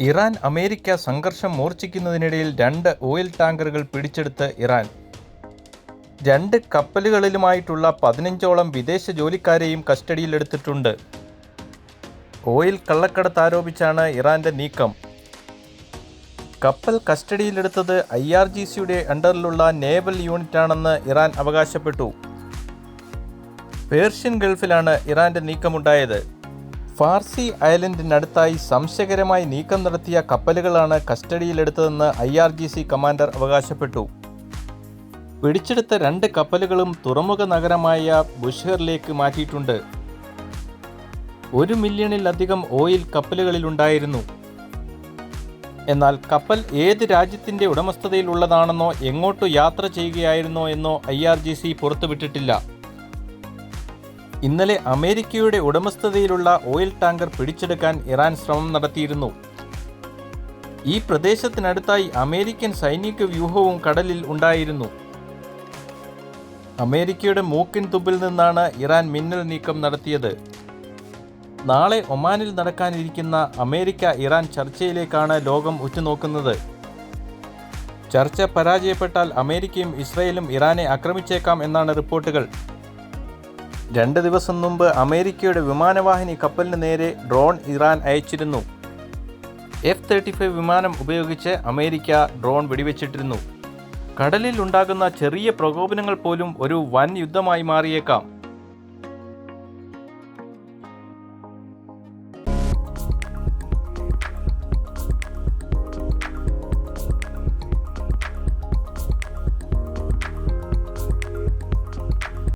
Iran America സംഘർഷം മൂർച്ഛിക്കുന്നതിനിടയിൽ 2 oil ടാങ്കറുകൾ പിടിച്ചെടുത്ത് Iran. 2 കപ്പലുകളിലുമായിട്ടുള്ള 15ഓളം വിദേശ ജോലിക്കാരെയും കസ്റ്റഡിയിലെടുത്തിട്ടുണ്ട്. ഓയിൽ കള്ളക്കടത്ത് ആരോപിച്ചാണ് ഇറാന്റെ നീക്കം. കപ്പൽ കസ്റ്റഡിയിലെടുത്തത് IRGCയുടെ അണ്ടറിലുള്ള നേവൽ യൂണിറ്റാണെന്ന് ഇറാൻ അവകാശപ്പെട്ടു. പേർഷ്യൻ ഗൾഫിലാണ് ഇറാന്റെ നീക്കമുണ്ടായത്. ഫാർസി ഐലൻഡിനടുത്തായി സംശയകരമായി നീക്കം നടത്തിയ കപ്പലുകളാണ് കസ്റ്റഡിയിലെടുത്തതെന്ന് IRGC കമാൻഡർ അവകാശപ്പെട്ടു. പിടിച്ചെടുത്ത 2 കപ്പലുകളും തുറമുഖ നഗരമായ ബുഷേറിലേക്ക് മാറ്റിയിട്ടുണ്ട്. 1 മില്യണിലധികം ഓയിൽ കപ്പലുകളിലുണ്ടായിരുന്നു. എന്നാൽ കപ്പൽ ഏത് രാജ്യത്തിൻ്റെ ഉടമസ്ഥതയിലുള്ളതാണെന്നോ എങ്ങോട്ടു യാത്ര ചെയ്യുകയായിരുന്നോ എന്നോ IRGC പുറത്തുവിട്ടിട്ടില്ല. ഇന്നലെ അമേരിക്കയുടെ ഉടമസ്ഥതയിലുള്ള ഓയിൽ ടാങ്കർ പിടിച്ചെടുക്കാൻ ഇറാൻ ശ്രമം നടത്തിയിരുന്നു. ഈ പ്രദേശത്തിനടുത്തായി അമേരിക്കൻ സൈനിക വ്യൂഹവും കടലിൽ ഉണ്ടായിരുന്നു. അമേരിക്കയുടെ മൂക്കിൻ തുമ്പിൽ നിന്നാണ് ഇറാൻ മിന്നൽ നീക്കം നടത്തിയത്. നാളെ ഒമാനിൽ നടക്കാനിരിക്കുന്ന അമേരിക്ക-ഇറാൻ ചർച്ചയിലേക്കാണ് ലോകം ഉറ്റുനോക്കുന്നത്. ചർച്ച പരാജയപ്പെട്ടാൽ അമേരിക്കയും ഇസ്രയേലും ഇറാനെ ആക്രമിച്ചേക്കാം എന്നാണ് റിപ്പോർട്ടുകൾ. 2 ദിവസം മുമ്പ് അമേരിക്കയുടെ വിമാനവാഹിനി കപ്പലിന് നേരെ ഡ്രോൺ ഇറാൻ അയച്ചിരുന്നു. F-35 വിമാനം ഉപയോഗിച്ച് അമേരിക്ക ഡ്രോൺ വെടിവെച്ചിട്ടിരുന്നു. കടലിൽ ഉണ്ടാകുന്ന ചെറിയ പ്രകോപനങ്ങൾ പോലും ഒരു വൻ യുദ്ധമായി മാറിയേക്കാം.